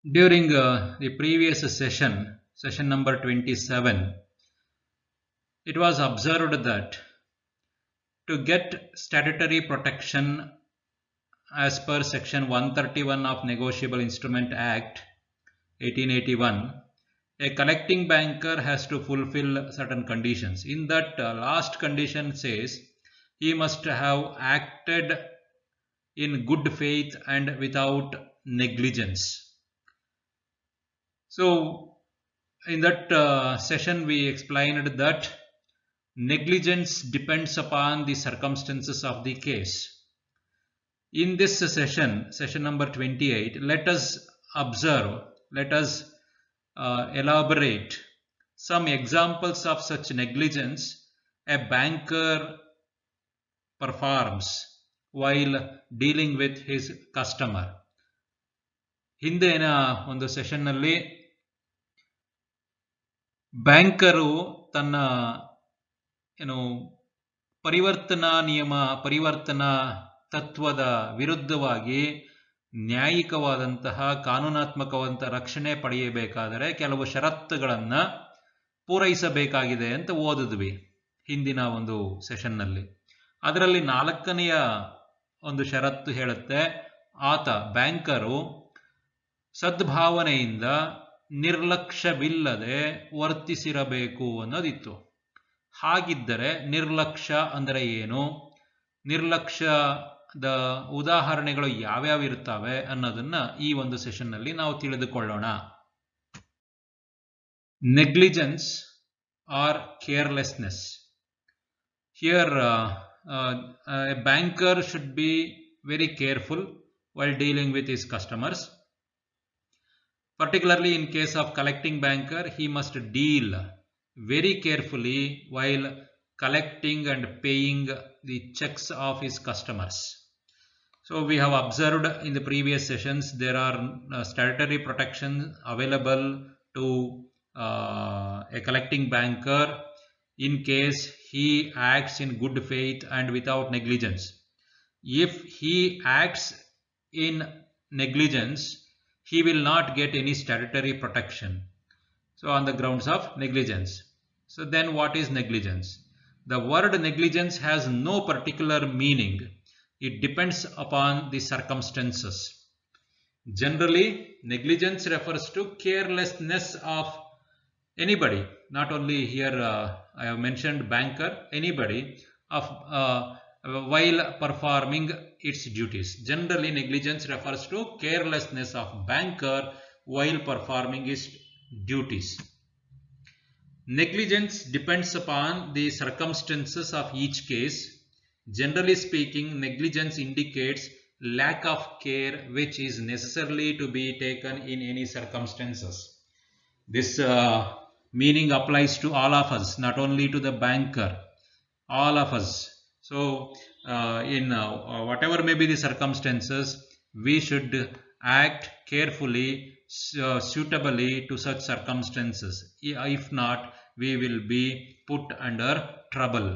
During the previous session, session number 27, it was observed that to get statutory protection as per section 131 of Negotiable Instrument Act 1881, a collecting banker has to fulfill certain conditions. In that last condition says he must have acted in good faith and without negligence. So in that session we explained that negligence depends upon the circumstances of the case. In this session, session number 28, let us observe, let us elaborate some examples of such negligence a banker performs while dealing with his customer. ಹಿಂದಿನ ಒಂದು ಸೆಷನ್ನಲ್ಲಿ banker ತನ್ನ ಪರಿವರ್ತನಾ ತತ್ವದ ವಿರುದ್ಧವಾಗಿ ನ್ಯಾಯಿಕವಾದಂತಹ ಕಾನೂನಾತ್ಮಕವಾದಂತಹ ರಕ್ಷಣೆ ಪಡೆಯಬೇಕಾದರೆ ಕೆಲವು ಷರತ್ತುಗಳನ್ನು ಪೂರೈಸಬೇಕಾಗಿದೆ ಅಂತ ಓದಿದ್ವಿ ಹಿಂದಿನ ಒಂದು ಸೆಷನ್ನಲ್ಲಿ. ಅದರಲ್ಲಿ 4ನೆಯ ಒಂದು ಷರತ್ತು ಹೇಳುತ್ತೆ, ಆತ ಬ್ಯಾಂಕರು ಸದ್ಭಾವನೆಯಿಂದ ನಿರ್ಲಕ್ಷ್ಯವಿಲ್ಲದೆ ವರ್ತಿಸಿರಬೇಕು ಅನ್ನೋದಿತ್ತು. ಹಾಗಿದ್ದರೆ ನಿರ್ಲಕ್ಷ್ಯ ಅಂದರೆ ಏನು, ನಿರ್ಲಕ್ಷ್ಯದ ಉದಾಹರಣೆಗಳು ಯಾವ್ಯಾವ ಇರ್ತವೆ ಅನ್ನೋದನ್ನ ಈ ಒಂದು ಸೆಷನ್ನಲ್ಲಿ ನಾವು ತಿಳಿದುಕೊಳ್ಳೋಣ. Negligence or carelessness. Here a banker should be very careful while dealing with his customers. Particularly in case of collecting banker, he must deal very carefully while collecting and paying the checks of his customers. So we have observed in the previous sessions there are statutory protections available to a collecting banker in case he acts in good faith and without negligence. If he acts in negligence, he will not get any statutory protection. So on the grounds of negligence. So then what is negligence? The word negligence has no particular meaning. It depends upon the circumstances. Generally, negligence refers to carelessness of anybody, not only here I have mentioned banker, anybody of while performing its duties. Generally, negligence refers to carelessness of banker while performing his duties. Negligence depends upon the circumstances of each case. Generally speaking, negligence indicates lack of care which is necessarily to be taken in any circumstances. This meaning applies to all of us, not only to the banker, all of us. So in whatever may be the circumstances, we should act carefully, suitably to such circumstances. If not, we will be put under trouble.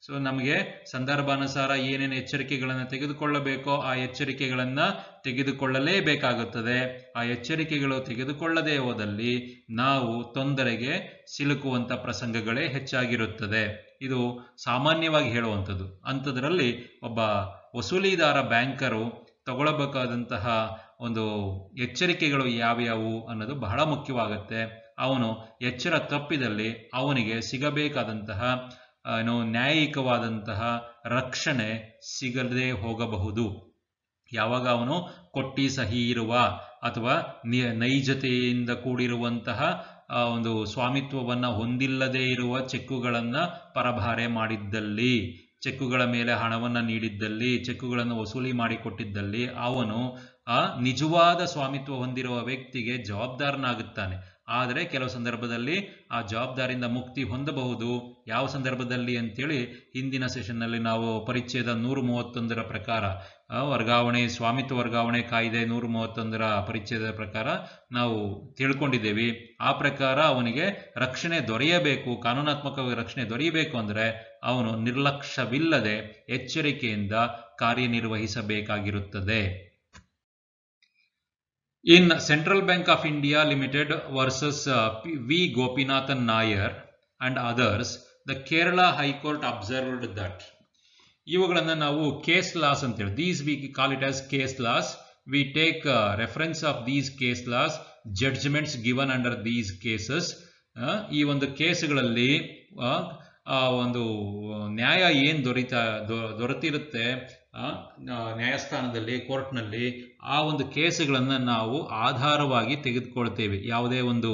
So ನಮಗೆ ಸಂದರ್ಭಾನುಸಾರ ಏನೇನು ಎಚ್ಚರಿಕೆಗಳನ್ನು ತೆಗೆದುಕೊಳ್ಳಬೇಕೋ ಆ ಎಚ್ಚರಿಕೆಗಳನ್ನು ತೆಗೆದುಕೊಳ್ಳಲೇಬೇಕಾಗುತ್ತದೆ. ಆ ಎಚ್ಚರಿಕೆಗಳು ತೆಗೆದುಕೊಳ್ಳದೆ ಹೋದಲ್ಲಿ ನಾವು ತೊಂದರೆಗೆ ಸಿಲುಕುವಂಥ ಪ್ರಸಂಗಗಳೇ ಹೆಚ್ಚಾಗಿರುತ್ತದೆ. ಇದು ಸಾಮಾನ್ಯವಾಗಿ ಹೇಳುವಂಥದ್ದು. ಅಂಥದ್ರಲ್ಲಿ ಒಬ್ಬ ವಸೂಲಿದಾರ ಬ್ಯಾಂಕರು ತಗೊಳ್ಳಬೇಕಾದಂತಹ ಒಂದು ಎಚ್ಚರಿಕೆಗಳು ಯಾವ್ಯಾವು ಅನ್ನೋದು ಬಹಳ ಮುಖ್ಯವಾಗುತ್ತೆ. ಅವನು ಎಚ್ಚರ ತಪ್ಪಿದಲ್ಲಿ ಅವನಿಗೆ ಸಿಗಬೇಕಾದಂತಹ ನ್ಯಾಯಿಕವಾದಂತಹ ರಕ್ಷಣೆ ಸಿಗದೇ ಹೋಗಬಹುದು. ಯಾವಾಗ ಅವನು ಕೊಟ್ಟಿ ಸಹಿ ಇರುವ ಅಥವಾ ನೈಜತೆಯಿಂದ ಕೂಡಿರುವಂತಹ ಒಂದು ಸ್ವಾಮಿತ್ವವನ್ನು ಹೊಂದಿಲ್ಲದೇ ಇರುವ ಚೆಕ್ಕುಗಳನ್ನು ಪರಭಾರೆ ಮಾಡಿದ್ದಲ್ಲಿ, ಚೆಕ್ಕುಗಳ ಮೇಲೆ ಹಣವನ್ನು ನೀಡಿದ್ದಲ್ಲಿ, ಚೆಕ್ಕುಗಳನ್ನು ವಸೂಲಿ ಮಾಡಿಕೊಟ್ಟಿದ್ದಲ್ಲಿ ಅವನು ನಿಜವಾದ ಸ್ವಾಮಿತ್ವ ಹೊಂದಿರುವ ವ್ಯಕ್ತಿಗೆ ಜವಾಬ್ದಾರನಾಗುತ್ತಾನೆ. ಆದರೆ ಕೆಲವು ಸಂದರ್ಭದಲ್ಲಿ ಆ ಜವಾಬ್ದಾರಿಯಿಂದ ಮುಕ್ತಿ ಹೊಂದಬಹುದು. ಯಾವ ಸಂದರ್ಭದಲ್ಲಿ ಅಂತೇಳಿ ಹಿಂದಿನ ಸೆಷನ್ನಲ್ಲಿ ನಾವು ಪರಿಚ್ಛೇದ 131 ಪ್ರಕಾರ ವರ್ಗಾವಣೆ ಸ್ವಾಮಿತ್ವ ವರ್ಗಾವಣೆ ಕಾಯ್ದೆ 131 ಪರಿಚ್ಛೇದದ ಪ್ರಕಾರ ನಾವು ತಿಳ್ಕೊಂಡಿದ್ದೇವೆ. ಆ ಪ್ರಕಾರ ಅವನಿಗೆ ರಕ್ಷಣೆ ದೊರೆಯಬೇಕು, ಕಾನೂನಾತ್ಮಕವಾಗಿ ರಕ್ಷಣೆ ದೊರೆಯಬೇಕು ಅಂದರೆ ಅವನು ನಿರ್ಲಕ್ಷ್ಯವಿಲ್ಲದೆ ಎಚ್ಚರಿಕೆಯಿಂದ ಕಾರ್ಯನಿರ್ವಹಿಸಬೇಕಾಗಿರುತ್ತದೆ. In Central Bank of India Limited versus V. Gopinathan Nair and others, the Kerala High Court observed that ಇವುಗಳನ್ನು ನಾವು ಕೇಸ್ ಲಾಸ್ ಅಂತೇಳಿ, these we call it as case laws. We take reference of these case laws, judgements given under these cases. ಈ ಒಂದು ಕೇಸ್ಗಳಲ್ಲಿ ಒಂದು ನ್ಯಾಯ ಏನು ದೊರೆತಿರುತ್ತೆ ನ್ಯಾಯಸ್ಥಾನದಲ್ಲಿ, ಕೋರ್ಟ್ನಲ್ಲಿ, ಆ ಒಂದು ಕೇಸುಗಳನ್ನು ನಾವು ಆಧಾರವಾಗಿ ತೆಗೆದುಕೊಳ್ತೇವೆ ಯಾವುದೇ ಒಂದು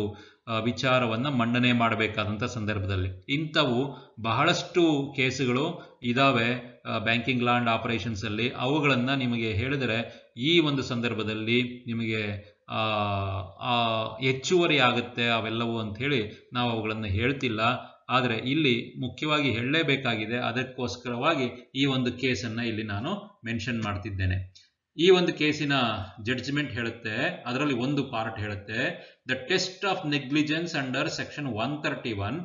ವಿಚಾರವನ್ನು ಮಂಡನೆ ಮಾಡಬೇಕಾದಂಥ ಸಂದರ್ಭದಲ್ಲಿ. ಇಂಥವು ಬಹಳಷ್ಟು ಕೇಸುಗಳು ಇದ್ದಾವೆ ಬ್ಯಾಂಕಿಂಗ್ ಲಾ ಅಂಡ್ ಆಪರೇಷನ್ಸ್ ಅಲ್ಲಿ. ಅವುಗಳನ್ನು ನಿಮಗೆ ಹೇಳಿದರೆ ಈ ಒಂದು ಸಂದರ್ಭದಲ್ಲಿ ನಿಮಗೆ ಹೆಚ್ಚುವರಿ ಆಗುತ್ತೆ ಅವೆಲ್ಲವೂ ಅಂಥೇಳಿ ನಾವು ಅವುಗಳನ್ನು ಹೇಳ್ತಿಲ್ಲ. ಆದರೆ ಇಲ್ಲಿ ಮುಖ್ಯವಾಗಿ ಹೇಳಲೇಬೇಕಾಗಿದೆ, ಅದಕ್ಕೋಸ್ಕರವಾಗಿ ಈ ಒಂದು ಕೇಸನ್ನು ಇಲ್ಲಿ ನಾನು ಮೆನ್ಷನ್ ಮಾಡ್ತಿದ್ದೇನೆ. ಈ ಒಂದು ಕೇಸಿನ ಜಡ್ಜ್ಮೆಂಟ್ ಹೇಳುತ್ತೆ, ಅದರಲ್ಲಿ ಒಂದು ಪಾರ್ಟ್ ಹೇಳುತ್ತೆ, the test of negligence under section 131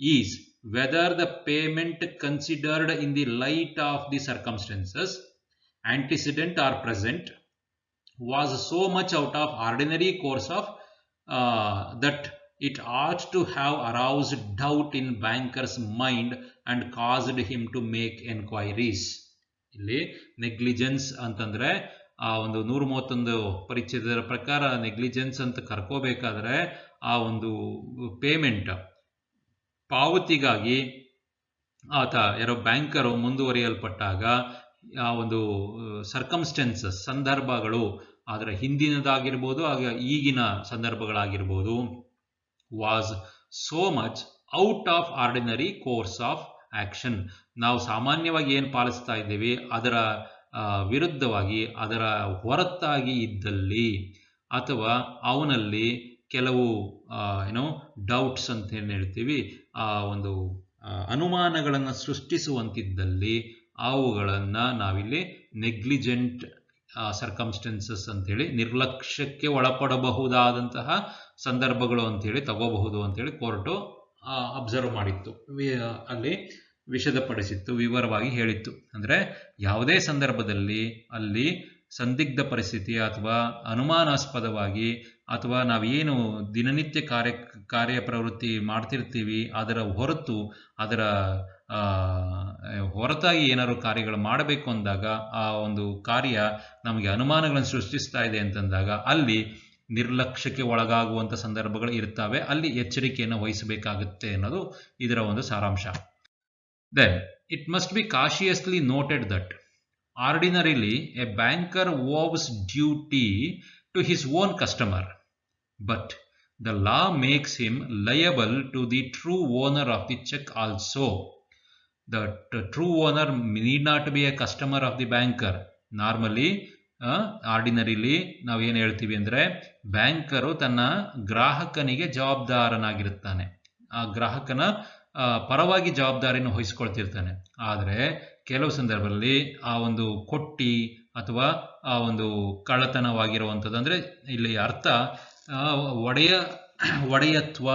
is whether the payment considered in the light of the circumstances antecedent or present was so much out of ordinary course of that it ought to have aroused doubt in banker's mind and caused him to make enquiries. ಇಲ್ಲಿ negligence ಅಂತಂದ್ರೆ ಆ ಒಂದು 131 ಪರಿಚ್ಛೇದದ ಪ್ರಕಾರ negligence ಅಂತ ಕರ್ಕೋಬೇಕಾದ್ರೆ ಆ ಒಂದು payment ಪಾವತಿಗಾಗಿ ಆತ ಯಾರೋ ಬ್ಯಾಂಕರು ಮುಂದುವರಿಯಲ್ಪಟ್ಟಾಗ ಆ ಒಂದು ಸರ್ಕಮ್ಸ್ಟೆನ್ಸಸ್ ಸಂದರ್ಭಗಳು, ಅದರ ಹಿಂದಿನದಾಗಿರ್ಬೋದು ಆಗ ಈಗಿನ ಸಂದರ್ಭಗಳಾಗಿರ್ಬೋದು, was so much out of ordinary course of action. ನಾವು ಸಾಮಾನ್ಯವಾಗಿ ಏನು ಪಾಲಿಸ್ತಾ ಇದ್ದೀವಿ ಅದರ ವಿರುದ್ಧವಾಗಿ, ಅದರ ಹೊರತಾಗಿ ಇದ್ದಲ್ಲಿ, ಅಥವಾ ಅವನಲ್ಲಿ ಕೆಲವು ಡೌಟ್ಸ್ ಅಂತ ಏನು ಹೇಳ್ತೀವಿ, ಆ ಒಂದು ಅನುಮಾನಗಳನ್ನು ಸೃಷ್ಟಿಸುವಂತಿದ್ದಲ್ಲಿ ಅವುಗಳನ್ನು ನಾವಿಲ್ಲಿ ನೆಗ್ಲಿಜೆಂಟ್ ಸರ್ಕಮ್ಸ್ಟೆನ್ಸಸ್ ಅಂತೇಳಿ, ನಿರ್ಲಕ್ಷ್ಯಕ್ಕೆ ಒಳಪಡಬಹುದಾದಂತಹ ಸಂದರ್ಭಗಳು ಅಂತೇಳಿ ತಗೋಬಹುದು ಅಂತೇಳಿ ಕೋರ್ಟು ಅಬ್ಸರ್ವ್ ಮಾಡಿತ್ತು, ಅಲ್ಲಿ ವಿಷದಪಡಿಸಿತ್ತು, ವಿವರವಾಗಿ ಹೇಳಿತ್ತು. ಅಂದರೆ ಯಾವುದೇ ಸಂದರ್ಭದಲ್ಲಿ ಅಲ್ಲಿ ಸಂದಿಗ್ಧ ಪರಿಸ್ಥಿತಿ ಅಥವಾ ಅನುಮಾನಾಸ್ಪದವಾಗಿ, ಅಥವಾ ನಾವೇನು ದಿನನಿತ್ಯ ಕಾರ್ಯಪ್ರವೃತ್ತಿ ಮಾಡ್ತಿರ್ತೀವಿ ಅದರ ಹೊರತು, ಅದರ ಹೊರತಾಗಿ ಏನಾದ್ರು ಕಾರ್ಯಗಳು ಮಾಡಬೇಕು ಅಂದಾಗ, ಆ ಒಂದು ಕಾರ್ಯ ನಮಗೆ ಅನುಮಾನಗಳನ್ನು ಸೃಷ್ಟಿಸ್ತಾ ಇದೆ ಅಂತಂದಾಗ ಅಲ್ಲಿ ನಿರ್ಲಕ್ಷ್ಯಕ್ಕೆ ಒಳಗಾಗುವಂಥ ಸಂದರ್ಭಗಳು ಇರ್ತವೆ, ಅಲ್ಲಿ ಎಚ್ಚರಿಕೆಯನ್ನು ವಹಿಸಬೇಕಾಗುತ್ತೆ ಅನ್ನೋದು ಇದರ ಒಂದು ಸಾರಾಂಶ. Then it must be cautiously noted that ordinarily a banker owes duty to his own customer, but the law makes him liable to the true owner of the check also. The true owner need not be a customer of the banker. Normally ಆರ್ಡಿನರಿಲಿ ನಾವೇನು ಹೇಳ್ತೀವಿ ಅಂದರೆ, banker ತನ್ನ ಗ್ರಾಹಕನಿಗೆ ಜವಾಬ್ದಾರನಾಗಿರುತ್ತಾನೆ, ಆ ಗ್ರಾಹಕನ ಪರವಾಗಿ ಜವಾಬ್ದಾರಿಯನ್ನು ವಹಿಸ್ಕೊಳ್ತಿರ್ತಾನೆ. ಆದರೆ ಕೆಲವು ಸಂದರ್ಭದಲ್ಲಿ ಆ ಒಂದು ಕೊಟ್ಟಿ ಅಥವಾ ಆ ಒಂದು ಕಳ್ಳತನವಾಗಿರುವಂಥದ್ದು, ಅಂದರೆ ಇಲ್ಲಿ ಅರ್ಥ ಒಡೆಯತ್ವ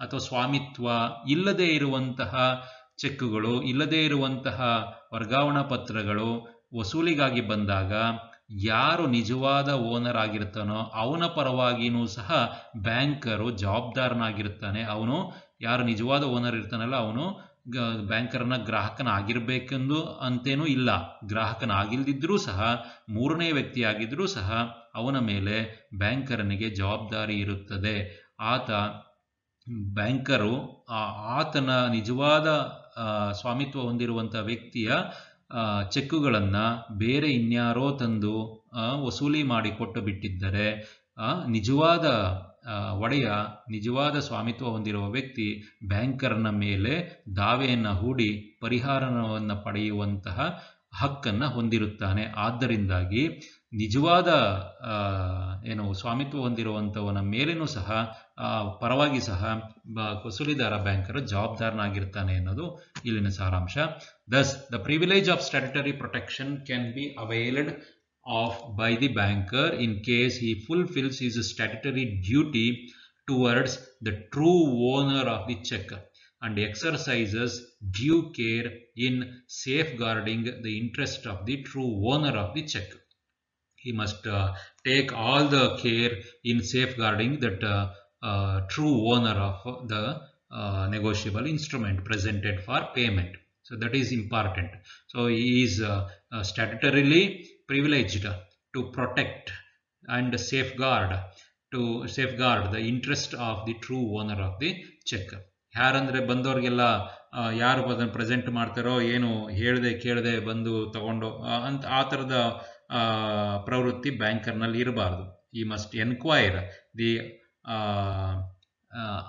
ಅಥವಾ ಸ್ವಾಮಿತ್ವ ಇಲ್ಲದೇ ಇರುವಂತಹ ಚೆಕ್ಗಳು, ಇಲ್ಲದೇ ಇರುವಂತಹ ವರ್ಗಾವಣಾ ಪತ್ರಗಳು ವಸೂಲಿಗಾಗಿ ಬಂದಾಗ ಯಾರು ನಿಜವಾದ ಓನರ್ ಆಗಿರ್ತಾನೋ ಅವನ ಪರವಾಗಿಯೂ ಸಹ ಬ್ಯಾಂಕರು ಜವಾಬ್ದಾರನಾಗಿರ್ತಾನೆ. ಅವನು ಯಾರು ನಿಜವಾದ ಓನರ್ ಇರ್ತಾನಲ್ಲ ಅವನು ಬ್ಯಾಂಕರ್ನ ಗ್ರಾಹಕನ ಆಗಿರಬೇಕೆಂದು ಅಂತೇನೂ ಇಲ್ಲ. ಗ್ರಾಹಕನಾಗಿಲ್ದಿದ್ರೂ ಸಹ, ಮೂರನೇ ವ್ಯಕ್ತಿಯಾಗಿದ್ರೂ ಸಹ ಅವನ ಮೇಲೆ ಬ್ಯಾಂಕರನಿಗೆ ಜವಾಬ್ದಾರಿ ಇರುತ್ತದೆ. ಬ್ಯಾಂಕರು ಆತನ ನಿಜವಾದ ಸ್ವಾಮಿತ್ವ ಹೊಂದಿರುವಂಥ ವ್ಯಕ್ತಿಯ ಚೆಕ್ಕುಗಳನ್ನು ಬೇರೆ ಇನ್ಯಾರೋ ತಂದು ವಸೂಲಿ ಮಾಡಿ ಕೊಟ್ಟು ಬಿಟ್ಟಿದ್ದರೆ, ನಿಜವಾದ ಒಡೆಯ, ನಿಜವಾದ ಸ್ವಾಮಿತ್ವ ಹೊಂದಿರುವ ವ್ಯಕ್ತಿ ಬ್ಯಾಂಕರ್ನ ಮೇಲೆ ದಾವೆಯನ್ನು ಹೂಡಿ ಪರಿಹಾರವನ್ನು ಪಡೆಯುವಂತಹ ಹಕ್ಕನ್ನು ಹೊಂದಿರುತ್ತಾನೆ. ಆದ್ದರಿಂದಾಗಿ ನಿಜವಾದ ಸ್ವಾಮಿತ್ವ ಹೊಂದಿರುವಂಥವನ ಮೇಲೇನೂ ಸಹ ಪರವಾಗಿ ಸಹ ವಸೂಲಿದಾರ ಬ್ಯಾಂಕರು ಜವಾಬ್ದಾರನಾಗಿರ್ತಾನೆ ಅನ್ನೋದು ಇಲ್ಲಿನ ಸಾರಾಂಶ. Thus, the privilege of statutory protection can be availed of by the banker in case he fulfills his statutory duty towards the true owner of the check and exercises due care in safeguarding the interest of the true owner of the check. He must take all the care in safeguarding that true owner of the negotiable instrument presented for payment. So that is important. So he is statutorily privileged to protect and safeguard the interest of the true owner of the check. ಯಾರಂದ್ರೆ ಬಂದವ್ರಿಗೆಲ್ಲ ಯಾರು ಅದನ್ನು present ಮಾಡ್ತಾರೋ ಏನು ಹೇಳ್ದೆ ಕೇಳದೆ ಬಂದು ತಗೊಂಡು ಅಂತ ಆ ಥರದ ಪ್ರವೃತ್ತಿ ಬ್ಯಾಂಕರ್ನಲ್ಲಿ ಇರಬಾರ್ದು. ಈ must enquire the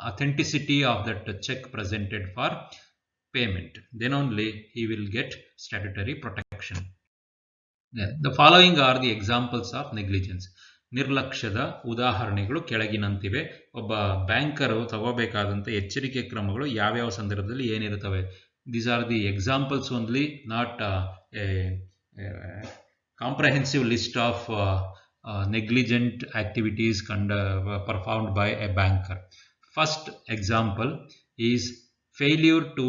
authenticity of that check presented for payment. Then only he will get statutory protection. The following are the examples of negligence. ನಿರ್ಲಕ್ಷ್ಯದ ಉದಾಹರಣೆಗಳು ಕೆಳಗಿನಂತಿವೆ. ಒಬ್ಬ ಬ್ಯಾಂಕರು ತಗೋಬೇಕಾದಂಥ ಎಚ್ಚರಿಕೆ ಕ್ರಮಗಳು ಯಾವ್ಯಾವ ಸಂದರ್ಭದಲ್ಲಿ ಏನಿರುತ್ತವೆ. These are the examples only, not a comprehensive list of negligent activities performed by a banker. First example is failure to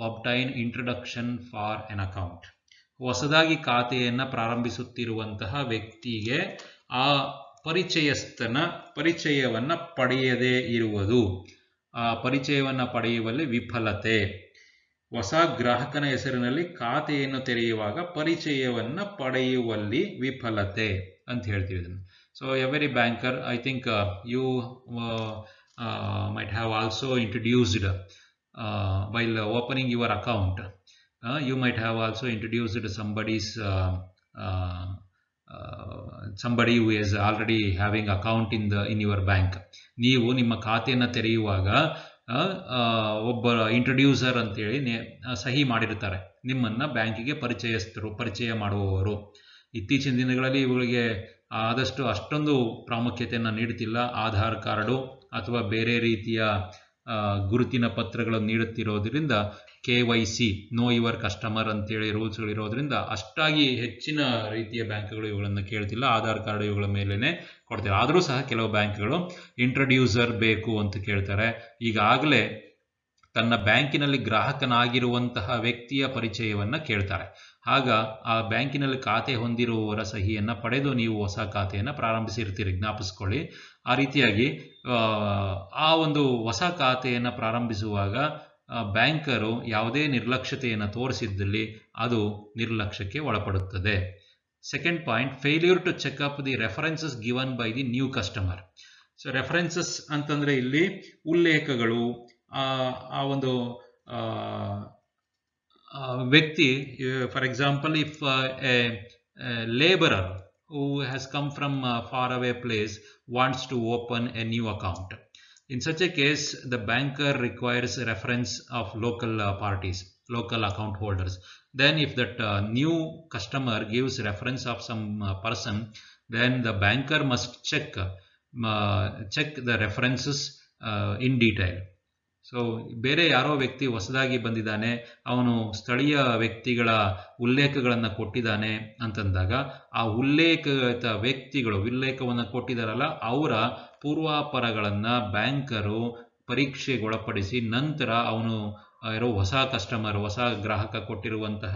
obtain introduction for an account. ಹೊಸದಾಗಿ ಖಾತೆಯನ್ನು ಪ್ರಾರಂಭಿಸುತ್ತಿರುವಂತಹ ವ್ಯಕ್ತಿಗೆ ಆ ಪರಿಚಯವನ್ನು ಪಡೆಯದೇ ಇರುವುದು, ಆ ಪರಿಚಯವನ್ನು ಪಡೆಯುವಲ್ಲಿ ವಿಫಲತೆ. ಹೊಸ ಗ್ರಾಹಕನ ಹೆಸರಿನಲ್ಲಿ ಖಾತೆಯನ್ನು ತೆರೆಯುವಾಗ ಪರಿಚಯವನ್ನು ಪಡೆಯುವಲ್ಲಿ ವಿಫಲತೆ ಅಂತ ಹೇಳ್ತೀವಿ ಇದನ್ನು. So every banker, I think you might have also introduced while opening your account, you might have also introduced somebody who is already having account in your bank. ನೀವು ನಿಮ್ಮ ಖಾತೆಯನ್ನು ತೆರೆಯುವಾಗ ಒಬ್ಬ ಇಂಟ್ರೊಡ್ಯೂಸರ್ ಅಂತೇಳಿ ಸಹಿ ಮಾಡಿರ್ತಾರೆ, ನಿಮ್ಮನ್ನು ಬ್ಯಾಂಕಿಗೆ ಪರಿಚಯ ಮಾಡುವವರು. ಇತ್ತೀಚಿನ ದಿನಗಳಲ್ಲಿ ಇವುಗಳಿಗೆ ಆದಷ್ಟು ಅಷ್ಟೊಂದು ಪ್ರಾಮುಖ್ಯತೆಯನ್ನು ನೀಡುತ್ತಿಲ್ಲ. ಆಧಾರ್ ಕಾರ್ಡು ಅಥವಾ ಬೇರೆ ರೀತಿಯ ಗುರುತಿನ ಪತ್ರಗಳನ್ನು ನೀಡುತ್ತಿರೋದ್ರಿಂದ KYC ನೋ ಯುವರ್ ಕಸ್ಟಮರ್ ಅಂತೇಳಿ ರೂಲ್ಸ್ಗಳಿರೋದ್ರಿಂದ ಅಷ್ಟಾಗಿ ಹೆಚ್ಚಿನ ರೀತಿಯ ಬ್ಯಾಂಕ್ಗಳು ಇವುಗಳನ್ನು ಕೇಳ್ತಿಲ್ಲ. ಆಧಾರ್ ಕಾರ್ಡ್ ಇವುಗಳ ಮೇಲೇ ಕೊಡ್ತಾರೆ. ಆದರೂ ಸಹ ಕೆಲವು ಬ್ಯಾಂಕ್ಗಳು ಇಂಟ್ರೊಡ್ಯೂಸರ್ ಬೇಕು ಅಂತ ಕೇಳ್ತಾರೆ. ಈಗಾಗಲೇ ತನ್ನ ಬ್ಯಾಂಕಿನಲ್ಲಿ ಗ್ರಾಹಕನಾಗಿರುವಂತಹ ವ್ಯಕ್ತಿಯ ಪರಿಚಯವನ್ನು ಕೇಳ್ತಾರೆ. ಆಗ ಆ ಬ್ಯಾಂಕಿನಲ್ಲಿ ಖಾತೆ ಹೊಂದಿರುವವರ ಸಹಿಯನ್ನು ಪಡೆದು ನೀವು ಹೊಸ ಖಾತೆಯನ್ನು ಪ್ರಾರಂಭಿಸಿರ್ತೀರಿ, ಜ್ಞಾಪಿಸ್ಕೊಳ್ಳಿ. ಆ ರೀತಿಯಾಗಿ ಆ ಒಂದು ಹೊಸ ಖಾತೆಯನ್ನು ಪ್ರಾರಂಭಿಸುವಾಗ ಬ್ಯಾಂಕರು ಯಾವುದೇ ನಿರ್ಲಕ್ಷ್ಯತೆಯನ್ನು ತೋರಿಸಿದ್ದಲ್ಲಿ ಅದು ನಿರ್ಲಕ್ಷ್ಯಕ್ಕೆ ಒಳಪಡುತ್ತದೆ. Second point, failure to check up the references given by the new customer. So references ಅಂತಂದರೆ ಇಲ್ಲಿ ಉಲ್ಲೇಖಗಳು. ಆ ಒಂದು ವ್ಯಕ್ತಿ, for example, if a laborer who has come from a far away place wants to open a new account. In such a case, the banker requires a reference of local parties, local account holders. Then if that new customer gives reference of some person, then the banker must check the references in detail. So ಬೇರೆ ಯಾರೋ ವ್ಯಕ್ತಿ ಹೊಸದಾಗಿ ಬಂದಿದ್ದಾನೆ, ಅವನು ಸ್ಥಳೀಯ ವ್ಯಕ್ತಿಗಳ ಉಲ್ಲೇಖಗಳನ್ನು ಕೊಟ್ಟಿದ್ದಾನೆ ಅಂತಂದಾಗ ಆ ಉಲ್ಲೇಖವನ್ನು ಕೊಟ್ಟಿದ್ದಾರಲ್ಲ ಅವರ ಪೂರ್ವಾಪರಗಳನ್ನು ಬ್ಯಾಂಕರು ಪರೀಕ್ಷೆಗೊಳಪಡಿಸಿ ನಂತರ ಅವನು ಯಾರೋ ಹೊಸ ಕಸ್ಟಮರ್, ಹೊಸ ಗ್ರಾಹಕ ಕೊಟ್ಟಿರುವಂತಹ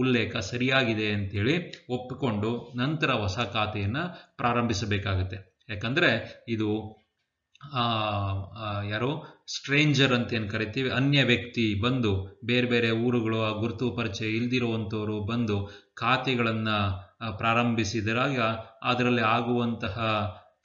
ಉಲ್ಲೇಖ ಸರಿಯಾಗಿದೆ ಅಂತೇಳಿ ಒಪ್ಪಿಕೊಂಡು ನಂತರ ಹೊಸ ಖಾತೆಯನ್ನು ಪ್ರಾರಂಭಿಸಬೇಕಾಗುತ್ತೆ. ಯಾಕಂದರೆ ಇದು ಯಾರೋ ಸ್ಟ್ರೇಂಜರ್ ಅಂತ ಏನು ಕರಿತೀವಿ, ಅನ್ಯ ವ್ಯಕ್ತಿ ಬಂದು ಬೇರೆ ಬೇರೆ ಊರುಗಳು, ಆ ಗುರುತು ಪರಿಚಯ ಇಲ್ದಿರುವಂಥವರು ಬಂದು ಖಾತೆಗಳನ್ನು ಪ್ರಾರಂಭಿಸಿದಾಗ ಅದರಲ್ಲಿ ಆಗುವಂತಹ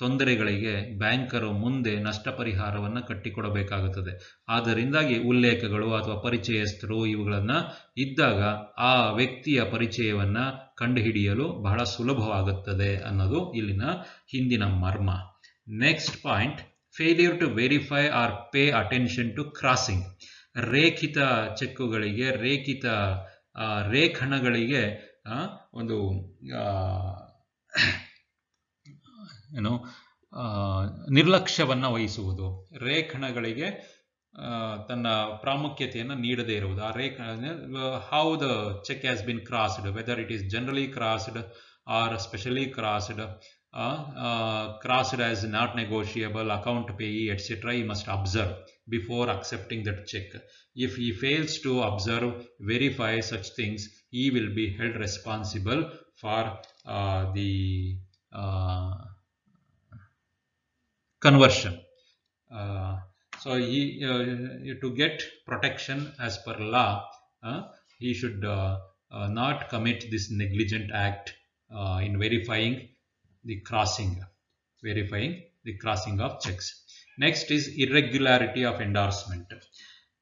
ತೊಂದರೆಗಳಿಗೆ ಬ್ಯಾಂಕರು ಮುಂದೆ ನಷ್ಟ ಪರಿಹಾರವನ್ನು ಕಟ್ಟಿಕೊಡಬೇಕಾಗುತ್ತದೆ. ಆದ್ದರಿಂದಾಗಿ ಉಲ್ಲೇಖಗಳು ಅಥವಾ ಪರಿಚಯಸ್ಥರು ಇವುಗಳನ್ನು ಇದ್ದಾಗ ಆ ವ್ಯಕ್ತಿಯ ಪರಿಚಯವನ್ನು ಕಂಡುಹಿಡಿಯಲು ಬಹಳ ಸುಲಭವಾಗುತ್ತದೆ ಅನ್ನೋದು ಇಲ್ಲಿನ ಹಿಂದಿನ ಮರ್ಮ. Next point, failure to verify or pay attention to crossing. ರೇಖಿತ ಚೆಕ್ಕುಗಳಿಗೆ, ರೇಖಿತ ರೇಖಣಗಳಿಗೆ ಒಂದು ನಿರ್ಲಕ್ಷ್ಯವನ್ನು ವಹಿಸುವುದು, ರೇಖಣಗಳಿಗೆ ತನ್ನ ಪ್ರಾಮುಖ್ಯತೆಯನ್ನು ನೀಡದೇ ಇರುವುದು. ಆ how the cheque has been crossed, whether it is generally crossed or specially crossed, crossed as not negotiable, account payee, etc. He must observe before accepting that check. If he fails to observe, verify such things, he will be held responsible for the conversion. So to get protection as per law, he should not commit this negligent act in verifying the crossing of checks. Next is irregularity of endorsement.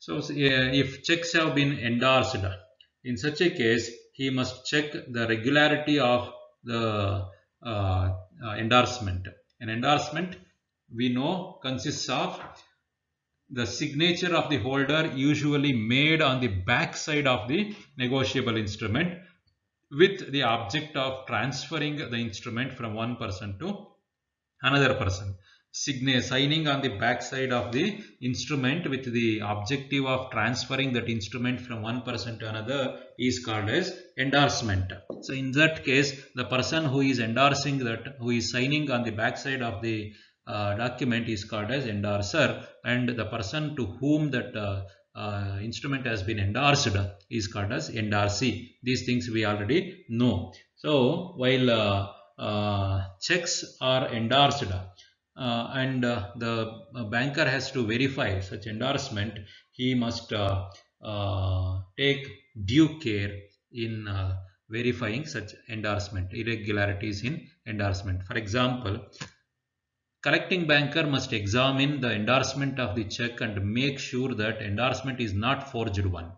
So if checks have been endorsed, in such a case he must check the regularity of the endorsement. An endorsement, we know, consists of the signature of the holder, usually made on the back side of the negotiable instrument, with the object of transferring the instrument from one person to another person. Signing on the back side of the instrument with the objective of transferring that instrument from one person to another is called as endorsement. So in that case, the person who is endorsing that, who is signing on the back side of the document, is called as endorser, and the person to whom that instrument has been endorsed is called as endorsee. These things we already know. So while checks are endorsed and the banker has to verify such endorsement, he must take due care in verifying such endorsement, irregularities in endorsement. For example, collecting banker must examine the endorsement of the check and make sure that endorsement is not forged one.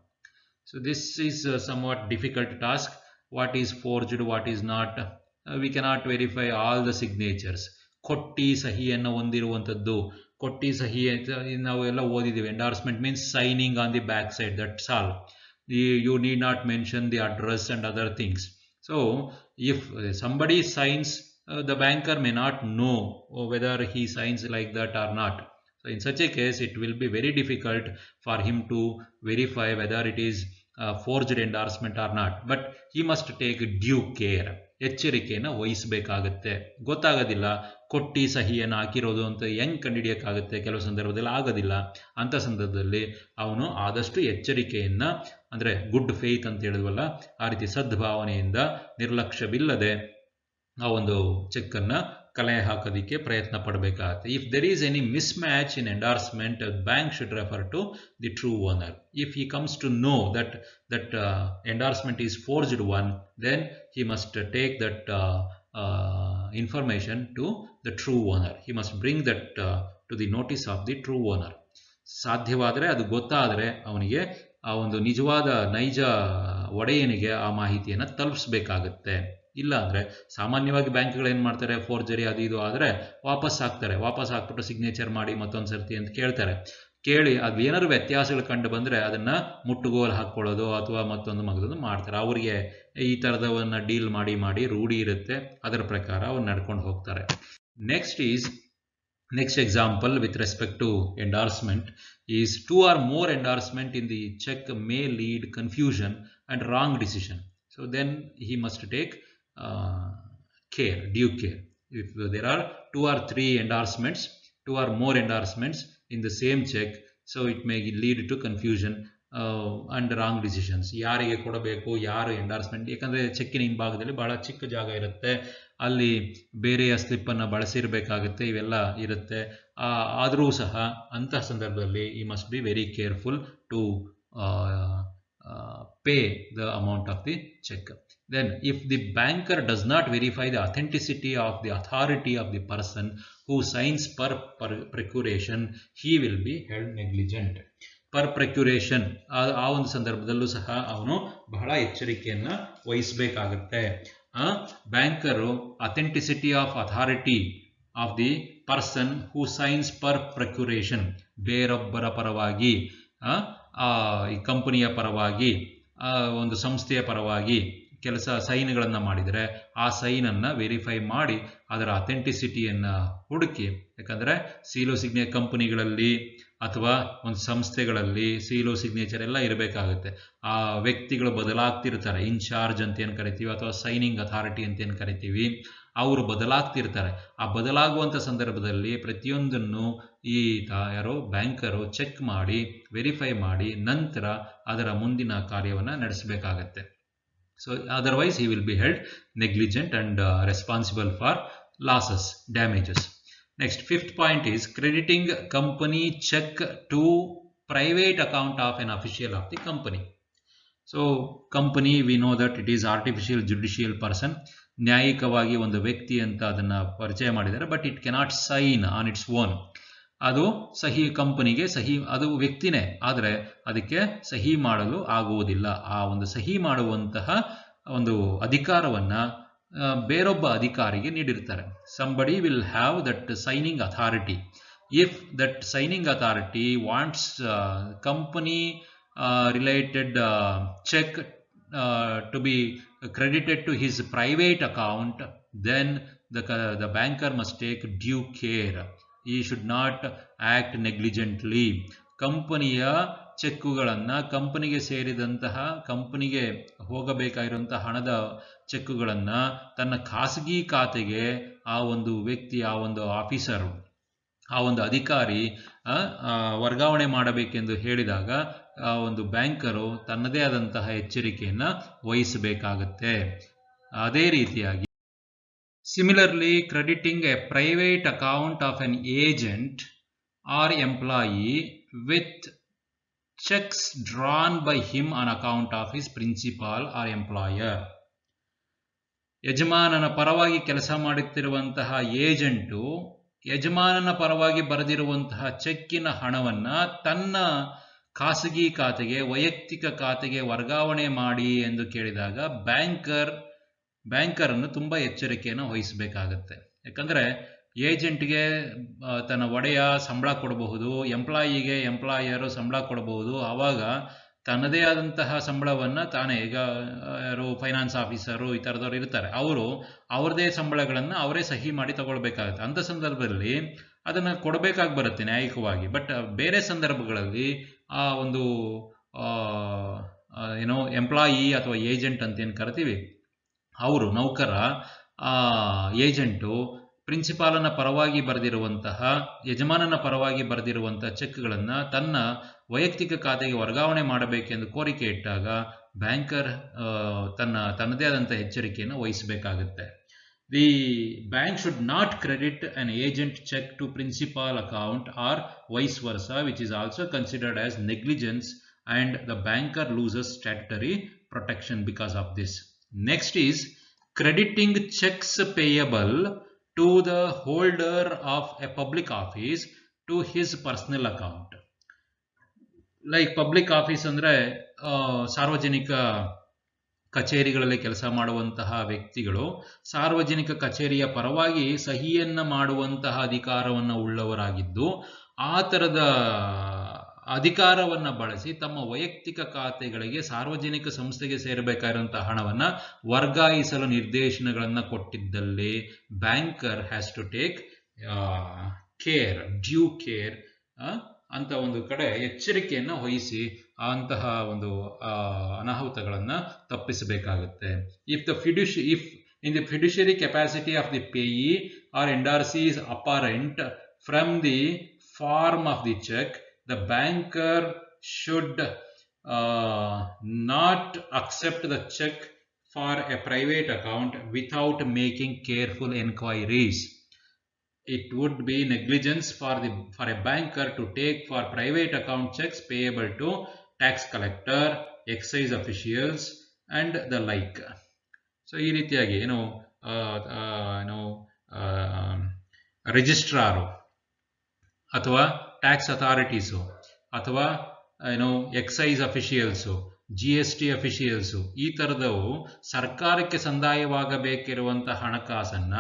So this is a somewhat difficult task. What is forged, what is not? We cannot verify all the signatures. ಕೊಟ್ಟಿ ಸಹಿಯನ್ನು ಹೊಂದಿರುವಂಥದ್ದು, ಕೊಟ್ಟಿ ಸಹಿ ನಾವೆಲ್ಲ ಓದಿದ್ದೀವಿ. Endorsement means signing on the back side, that's all. You need not mention the address and other things. So if somebody signs, the banker may not know whether he signs like that or not. So in such a case, it will be very difficult for him to verify whether it is forged endorsement or not. But he must take due care. ಎಚ್ಚರಿಕೆಯನ್ನು ವಹಿಸಬೇಕಾಗತ್ತೆ. ಗೊತ್ತಾಗೋದಿಲ್ಲ ಕೊಟ್ಟಿ ಸಹಿಯನ್ನು ಹಾಕಿರೋದು ಅಂತ ಹೆಂಗೆ ಕಂಡುಹಿಡಿಯೋಕ್ಕಾಗುತ್ತೆ, ಕೆಲವು ಸಂದರ್ಭದಲ್ಲಿ ಆಗೋದಿಲ್ಲ. ಅಂಥ ಸಂದರ್ಭದಲ್ಲಿ ಅವನು ಆದಷ್ಟು ಎಚ್ಚರಿಕೆಯನ್ನು, ಅಂದರೆ ಗುಡ್ ಫೇತ್ ಅಂತ ಹೇಳಿದ್ವಲ್ಲ, ಆ ರೀತಿ ಸದ್ಭಾವನೆಯಿಂದ ನಿರ್ಲಕ್ಷ್ಯವಿಲ್ಲದೆ ಆ ಒಂದು ಚೆಕ್ಕನ್ನು ಕಲೆ ಹಾಕೋದಕ್ಕೆ ಪ್ರಯತ್ನ ಪಡಬೇಕಾಗುತ್ತೆ. If there is any mismatch in endorsement, a bank should refer to the true owner. If he comes to know that endorsement is forged one, then he must take that information to the true owner. He must bring that to the notice of the true owner. ಸಾಧ್ಯವಾದರೆ, ಅದು ಗೊತ್ತಾದರೆ ಅವನಿಗೆ, ಆ ಒಂದು ನಿಜವಾದ ನೈಜ ಒಡೆಯನಿಗೆ ಆ ಮಾಹಿತಿಯನ್ನು ತಲುಪಿಸ್ಬೇಕಾಗತ್ತೆ. ಇಲ್ಲ ಅಂದರೆ ಸಾಮಾನ್ಯವಾಗಿ ಬ್ಯಾಂಕ್ಗಳು ಏನು ಮಾಡ್ತಾರೆ, ಫೋರ್ಜರಿ ಅದು ಇದು ಆದರೆ ವಾಪಸ್ ಹಾಕ್ತಾರೆ. ವಾಪಸ್ ಹಾಕ್ಬಿಟ್ಟು ಸಿಗ್ನೇಚರ್ ಮಾಡಿ ಮತ್ತೊಂದು ಸರ್ತಿ ಅಂತ ಕೇಳ್ತಾರೆ. ಕೇಳಿ ಅದು ಏನಾದ್ರು ವ್ಯತ್ಯಾಸಗಳು ಕಂಡು ಬಂದರೆ ಅದನ್ನು ಮುಟ್ಟುಗೋಲು ಹಾಕ್ಕೊಳ್ಳೋದು ಅಥವಾ ಮತ್ತೊಂದು ಮಗದೊಂದು ಮಾಡ್ತಾರೆ. ಅವರಿಗೆ ಈ ಥರದವನ್ನ ಡೀಲ್ ಮಾಡಿ ರೂಢಿ ಇರುತ್ತೆ, ಅದರ ಪ್ರಕಾರ ಅವ್ರು ನಡ್ಕೊಂಡು ಹೋಗ್ತಾರೆ. Next example with respect to endorsement is 2 or more endorsement in the check may lead confusion and wrong decision. So then he must take due care. If there are 2 or 3 endorsements, 2 or more endorsements in the same check, so it may lead to confusion and wrong decisions. ಯಾರಿಗೆ ಕೊಡಬೇಕು, ಯಾರು endorsement, ಯಾಕಂದರೆ ಚೆಕ್ಕಿನ ಹಿಂಭಾಗದಲ್ಲಿ ಬಹಳ ಚಿಕ್ಕ ಜಾಗ ಇರುತ್ತೆ, ಅಲ್ಲಿ ಬೇರೆಯ ಸ್ಲಿಪ್ಪನ್ನು ಬಳಸಿರಬೇಕಾಗುತ್ತೆ, ಇವೆಲ್ಲ ಇರುತ್ತೆ. ಆದರೂ ಸಹ ಅಂತಹ ಸಂದರ್ಭದಲ್ಲಿ ಈ must be very careful to pay the amount of the check. Then if the banker does not verify the authenticity of the authority of the person who signs per procuration, he will be held negligent. Per procuration, ಆ ಒಂದು ಸಂದರ್ಭದಲ್ಲೂ ಸಹ ಅವನು ಬಹಳ ಎಚ್ಚರಿಕೆಯನ್ನು ವಹಿಸಬೇಕಾಗುತ್ತೆ. Banker authenticity of authority of the person who signs per procuration, ಬೇರೊಬ್ಬರ ಪರವಾಗಿ, ಈ ಕಂಪನಿಯ ಪರವಾಗಿ, ಒಂದು ಸಂಸ್ಥೆಯ ಪರವಾಗಿ ಸೈನ್ಗಳನ್ನು ಮಾಡಿದರೆ ಆ ಸೈನನ್ನು ವೆರಿಫೈ ಮಾಡಿ ಅದರ ಅಥೆಂಟಿಸಿಟಿಯನ್ನು ಹುಡುಕಿ, ಯಾಕಂದರೆ ಸೀಲೋ ಕಂಪನಿಗಳಲ್ಲಿ ಅಥವಾ ಒಂದು ಸಂಸ್ಥೆಗಳಲ್ಲಿ ಸೀಲೋ ಸಿಗ್ನೇಚರ್ ಎಲ್ಲ ಇರಬೇಕಾಗುತ್ತೆ. ಆ ವ್ಯಕ್ತಿಗಳು ಬದಲಾಗ್ತಿರ್ತಾರೆ, ಇನ್ಚಾರ್ಜ್ ಅಂತ ಏನು ಕರಿತೀವಿ ಅಥವಾ ಸೈನಿಂಗ್ ಅಥಾರಿಟಿ ಅಂತ ಏನು ಕರಿತೀವಿ, ಅವರು ಬದಲಾಗ್ತಿರ್ತಾರೆ. ಆ ಬದಲಾಗುವಂಥ ಸಂದರ್ಭದಲ್ಲಿ ಪ್ರತಿಯೊಂದನ್ನು ಯಾರೋ ಬ್ಯಾಂಕರು ಚೆಕ್ ಮಾಡಿ ವೆರಿಫೈ ಮಾಡಿ ನಂತರ ಅದರ ಮುಂದಿನ ಕಾರ್ಯವನ್ನು ನಡೆಸಬೇಕಾಗತ್ತೆ. So otherwise he will be held negligent and responsible for losses, damages. Next, fifth point is crediting company check to private account of an official of the company. So company, we know that it is artificial judicial person. ನ್ಯಾಯಿಕವಾಗಿ ಒಂದು ವ್ಯಕ್ತಿ ಅಂತ ಅದನ್ನ ಪರಿಚಯ ಮಾಡಿದ್ದಾರೆ, but it cannot sign on its own. ಅದು ಸಹಿ ಕಂಪನಿಗೆ ಸಹಿ, ಅದು ವ್ಯಕ್ತಿನೇ, ಆದರೆ ಅದಕ್ಕೆ ಸಹಿ ಮಾಡಲು ಆಗುವುದಿಲ್ಲ. ಆ ಒಂದು ಸಹಿ ಮಾಡುವಂತಹ ಒಂದು ಅಧಿಕಾರವನ್ನ ಬೇರೊಬ್ಬ ಅಧಿಕಾರಿಗೆ ನೀಡಿರ್ತಾರೆ. Somebody will have that signing authority. If that signing authority wants company related check to be credited to his private account, then the banker must take due care. He should not act negligently. ಕಂಪನಿಯ ಚೆಕ್ಕುಗಳನ್ನು, ಕಂಪನಿಗೆ ಸೇರಿದಂತಹ, ಕಂಪನಿಗೆ ಹೋಗಬೇಕಾಗಿರುವಂತಹ ಹಣದ ಚೆಕ್ಕುಗಳನ್ನು ತನ್ನ ಖಾಸಗಿ ಖಾತೆಗೆ ಆ ಒಂದು ವ್ಯಕ್ತಿ, ಆ ಒಂದು ಆಫೀಸರು, ಆ ಒಂದು ಅಧಿಕಾರಿ ವರ್ಗಾವಣೆ ಮಾಡಬೇಕೆಂದು ಹೇಳಿದಾಗ ಆ ಒಂದು ಬ್ಯಾಂಕರು ತನ್ನದೇ ಆದಂತಹ ಎಚ್ಚರಿಕೆಯನ್ನು ವಹಿಸಬೇಕಾಗುತ್ತೆ. ಅದೇ ರೀತಿಯಾಗಿ similarly crediting a private account of an agent or employee with cheques drawn by him on account of his principal or employer. ಯಜಮಾನನ ಪರವಾಗಿ ಕೆಲಸ ಮಾಡುತ್ತಿರುವಂತಹ ಏಜೆಂಟು ಯಜಮಾನನ ಪರವಾಗಿ ಬರೆದಿರುವಂತಹ ಚೆಕ್ಕಿನ ಹಣವನ್ನ ತನ್ನ ಖಾಸಗಿ ಖಾತೆಗೆ, ವೈಯಕ್ತಿಕ ಖಾತೆಗೆ ವರ್ಗಾವಣೆ ಮಾಡಿ ಎಂದು ಕೇಳಿದಾಗ ಬ್ಯಾಂಕರನ್ನು ತುಂಬಾ ಎಚ್ಚರಿಕೆಯನ್ನು ವಹಿಸಬೇಕಾಗತ್ತೆ. ಯಾಕಂದ್ರೆ ಏಜೆಂಟ್ಗೆ ತನ್ನ ಒಡೆಯ ಸಂಬಳ ಕೊಡಬಹುದು, ಎಂಪ್ಲಾಯಿಗೆ ಎಂಪ್ಲಾಯರು ಸಂಬಳ ಕೊಡಬಹುದು. ಆವಾಗ ತನ್ನದೇ ಆದಂತಹ ಸಂಬಳವನ್ನ ತಾನೇ, ಈಗ ಯಾರು ಫೈನಾನ್ಸ್ ಆಫೀಸರು ಈ ಥರದವ್ರು ಇರ್ತಾರೆ, ಅವರು ಅವ್ರದೇ ಸಂಬಳಗಳನ್ನು ಅವರೇ ಸಹಿ ಮಾಡಿ ತಗೊಳ್ಬೇಕಾಗುತ್ತೆ. ಅಂಥ ಸಂದರ್ಭದಲ್ಲಿ ಅದನ್ನು ಕೊಡಬೇಕಾಗಿ ಬರುತ್ತೆ ನ್ಯಾಯಿಕವಾಗಿ. ಬಟ್ ಬೇರೆ ಸಂದರ್ಭಗಳಲ್ಲಿ ಆ ಒಂದು ಎಂಪ್ಲಾಯಿ ಅಥವಾ ಏಜೆಂಟ್ ಅಂತ ಏನು ಕರಿತೀವಿ, ಅವರು ನೌಕರ, ಏಜೆಂಟು ಪ್ರಿನ್ಸಿಪಾಲನ ಪರವಾಗಿ ಬರೆದಿರುವಂತಹ, ಯಜಮಾನನ ಪರವಾಗಿ ಬರೆದಿರುವಂತಹ ಚೆಕ್ಗಳನ್ನು ತನ್ನ ವೈಯಕ್ತಿಕ ಖಾತೆಗೆ ವರ್ಗಾವಣೆ ಮಾಡಬೇಕೆಂದು ಕೋರಿಕೆ ಇಟ್ಟಾಗ ಬ್ಯಾಂಕರ್ ತನ್ನದೇ ಆದಂತಹ ಎಚ್ಚರಿಕೆಯನ್ನು ವಹಿಸಬೇಕಾಗುತ್ತೆ. The bank should not credit an agent cheque to principal account or vice versa, which is also considered as negligence and the banker loses statutory protection because of this. Next is crediting checks payable to the holder of a public office to his personal account. Like public office ಅಂದ್ರೆ ಸಾರ್ವಜನಿಕ ಕಚೇರಿಗಳಲ್ಲಿ ಕೆಲಸ ಮಾಡುವಂತಹ ವ್ಯಕ್ತಿಗಳು ಸಾರ್ವಜನಿಕ ಕಚೇರಿಯ ಪರವಾಗಿ ಸಹಿಯನ್ನ ಮಾಡುವಂತಹ ಅಧಿಕಾರವನ್ನು ಉಳ್ಳವರಾಗಿದ್ದು, ಆ ತರದ ಅಧಿಕಾರವನ್ನ ಬಳಸಿ ತಮ್ಮ ವೈಯಕ್ತಿಕ ಖಾತೆಗಳಿಗೆ ಸಾರ್ವಜನಿಕ ಸಂಸ್ಥೆಗೆ ಸೇರಬೇಕಾಗಿರುವಂತಹ ಹಣವನ್ನ ವರ್ಗಾಯಿಸಲು ನಿರ್ದೇಶನಗಳನ್ನು ಕೊಟ್ಟಿದ್ದಲ್ಲಿ banker has to take care, due care ಅಂತ ಒಂದು ಕಡೆ ಎಚ್ಚರಿಕೆಯನ್ನು ವಹಿಸಿ ಅಂತಹ ಒಂದು ಅನಾಹುತಗಳನ್ನು ತಪ್ಪಿಸಬೇಕಾಗುತ್ತೆ. If in the fiduciary capacity of the payee or endorsee is apparent from the form of the check, the banker should not accept the check for a private account without making careful enquiries. It would be negligence for a banker to take for private account checks payable to tax collector, excise officials and the like. So ಈ ರೀತಿಯಾಗಿ registrar ಅಥವಾ tax authorities ಅಥವಾ exercise officials, GST officials, ಈ ಥರದವು ಸರ್ಕಾರಕ್ಕೆ ಸಂದಾಯವಾಗಬೇಕಿರುವಂತಹ ಹಣಕಾಸನ್ನ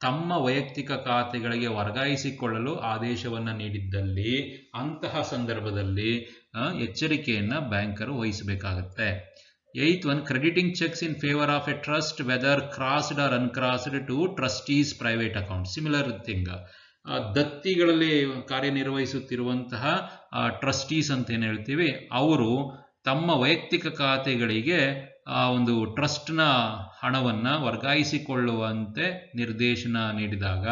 ತಮ್ಮ ವೈಯಕ್ತಿಕ ಖಾತೆಗಳಿಗೆ ವರ್ಗಾಯಿಸಿಕೊಳ್ಳಲು ಆದೇಶವನ್ನು ನೀಡಿದ್ದಲ್ಲಿ ಅಂತಹ ಸಂದರ್ಭದಲ್ಲಿ ಎಚ್ಚರಿಕೆಯನ್ನು banker ವಹಿಸಬೇಕಾಗುತ್ತೆ. 8th one, crediting checks in favor of a trust whether crossed or uncrossed to trustees private account. Similar thing. ದತ್ತಿಗಳಲ್ಲಿ ಕಾರ್ಯನಿರ್ವಹಿಸುತ್ತಿರುವಂತಹ ಟ್ರಸ್ಟೀಸ್ ಅಂತ ಏನು ಹೇಳ್ತೀವಿ, ಅವರು ತಮ್ಮ ವೈಯಕ್ತಿಕ ಖಾತೆಗಳಿಗೆ ಒಂದು ಟ್ರಸ್ಟ್ನ ಹಣವನ್ನು ವರ್ಗಾಯಿಸಿಕೊಳ್ಳುವಂತೆ ನಿರ್ದೇಶನ ನೀಡಿದಾಗ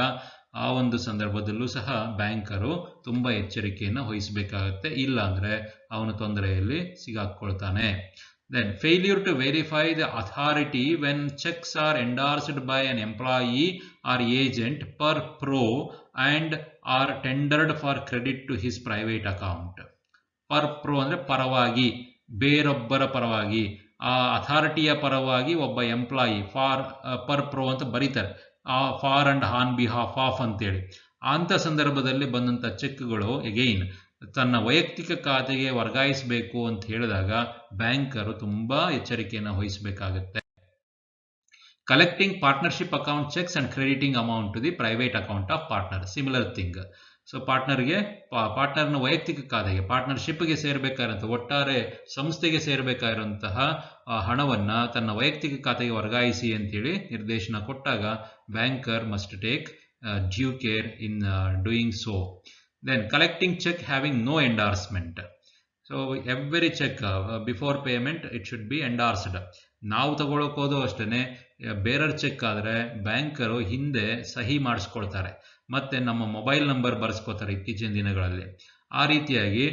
ಆ ಒಂದು ಸಂದರ್ಭದಲ್ಲೂ ಸಹ ಬ್ಯಾಂಕರು ತುಂಬ ಎಚ್ಚರಿಕೆಯನ್ನು ವಹಿಸಬೇಕಾಗತ್ತೆ. ಇಲ್ಲಾಂದರೆ ಅವನು ತೊಂದರೆಯಲ್ಲಿ ಸಿಗಾಕೊಳ್ತಾನೆ. Then failure to verify the authority when checks are endorsed by an employee or agent per pro and are tendered for credit to his private account. Per pro ಅಂದರೆ ಪರವಾಗಿ, ಬೇರೊಬ್ಬರ ಪರವಾಗಿ, ಆ ಅಥಾರಿಟಿಯ ಪರವಾಗಿ ಒಬ್ಬ ಎಂಪ್ಲಾಯಿ ಪರ್ ಪ್ರೋ ಅಂತ ಬರೀತಾರೆ, for and on behalf of ಅಂತೇಳಿ. ಅಂಥ ಸಂದರ್ಭದಲ್ಲಿ ಬಂದಂಥ ಚೆಕ್ಗಳು ಎಗೈನ್ ತನ್ನ ವೈಯಕ್ತಿಕ ಖಾತೆಗೆ ವರ್ಗಾಯಿಸಬೇಕು ಅಂತ ಹೇಳಿದಾಗ ಬ್ಯಾಂಕರು ತುಂಬಾ ಎಚ್ಚರಿಕೆಯನ್ನು ವಹಿಸಬೇಕಾಗುತ್ತೆ. Collecting partnership account checks and crediting amount to the private account of partner, similar thing. So ಪಾರ್ಟ್ನರ್ನ ವೈಯಕ್ತಿಕ ಖಾತೆಗೆ, ಪಾರ್ಟ್ನರ್ಶಿಪ್ಗೆ ಸೇರಬೇಕಾಗಿರುವಂಥ, ಒಟ್ಟಾರೆ ಸಂಸ್ಥೆಗೆ ಸೇರಬೇಕಾಗಿರುವಂತಹ ಹಣವನ್ನು ತನ್ನ ವೈಯಕ್ತಿಕ ಖಾತೆಗೆ ವರ್ಗಾಯಿಸಿ ಅಂತೇಳಿ ನಿರ್ದೇಶನ ಕೊಟ್ಟಾಗ banker must take due care in doing so. Then collecting cheque having no endorsement. So every cheque before payment it should be endorsed. ನಾವು ತಗೊಳಕೋದು ಅಷ್ಟೇ, ಬೇರರ್ ಚೆಕ್ ಆದರೆ ಬ್ಯಾಂಕರು ಹಿಂದೆ ಸಹಿ ಮಾಡಿಸ್ಕೊಳ್ತಾರೆ, ಮತ್ತೆ ನಮ್ಮ ಮೊಬೈಲ್ ನಂಬರ್ ಬರೆಸ್ಕೋತಾರೆ ಇತ್ತೀಚಿನ ದಿನಗಳಲ್ಲಿ. ಆ ರೀತಿಯಾಗಿ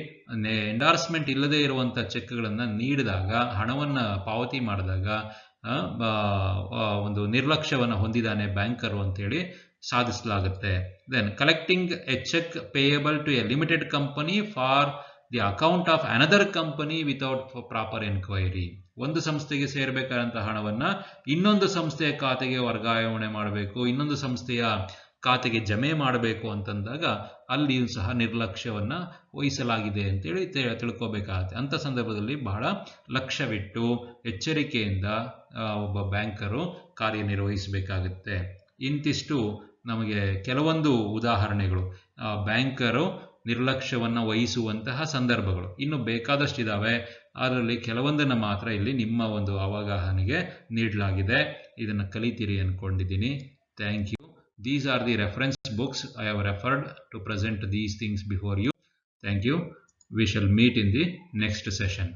ಎಂಡಾರ್ಸ್ಮೆಂಟ್ ಇಲ್ಲದೆ ಇರುವಂಥ ಚೆಕ್ಗಳನ್ನು ನೀಡಿದಾಗ, ಹಣವನ್ನು ಪಾವತಿ ಮಾಡಿದಾಗ ಒಂದು ನಿರ್ಲಕ್ಷ್ಯವನ್ನು ಹೊಂದಿದ್ದಾನೆ ಬ್ಯಾಂಕರು ಅಂತೇಳಿ ಸಾಧಿಸಲಾಗುತ್ತೆ. Then collecting a cheque payable to a limited company for the account of another company without proper enquiry. ಒಂದು ಸಂಸ್ಥೆಗೆ ಸೇರಬೇಕಾದಂಥ ಹಣವನ್ನು ಇನ್ನೊಂದು ಸಂಸ್ಥೆಯ ಖಾತೆಗೆ ವರ್ಗಾವಣೆ ಮಾಡಬೇಕು, ಇನ್ನೊಂದು ಸಂಸ್ಥೆಯ ಖಾತೆಗೆ ಜಮೆ ಮಾಡಬೇಕು ಅಂತಂದಾಗ ಅಲ್ಲಿಯೂ ಸಹ ನಿರ್ಲಕ್ಷ್ಯವನ್ನು ವಹಿಸಲಾಗಿದೆ ಅಂತೇಳಿ ತಿಳ್ಕೋಬೇಕಾಗತ್ತೆ. ಅಂಥ ಸಂದರ್ಭದಲ್ಲಿ ಬಹಳ ಲಕ್ಷ್ಯವಿಟ್ಟು ಎಚ್ಚರಿಕೆಯಿಂದ ಒಬ್ಬ ಬ್ಯಾಂಕರು ಕಾರ್ಯನಿರ್ವಹಿಸಬೇಕಾಗುತ್ತೆ. ಇಂತಿಷ್ಟು ನಮಗೆ ಕೆಲವೊಂದು ಉದಾಹರಣೆಗಳು ಬ್ಯಾಂಕರು ನಿರ್ಲಕ್ಷ್ಯವನ್ನು ವಹಿಸುವಂತಹ ಸಂದರ್ಭಗಳು. ಇನ್ನು ಬೇಕಾದಷ್ಟಿದ್ದಾವೆ, ಅದರಲ್ಲಿ ಕೆಲವೊಂದನ್ನು ಮಾತ್ರ ಇಲ್ಲಿ ನಿಮ್ಮ ಒಂದು ಅವಗಾಹನೆಗೆ ನೀಡಲಾಗಿದೆ. ಇದನ್ನು ಕಲಿತೀರಿ ಅಂದ್ಕೊಂಡಿದ್ದೀನಿ. Thank you. These are the reference books I have referred to present these things before you. Thank you. We shall meet in the next session.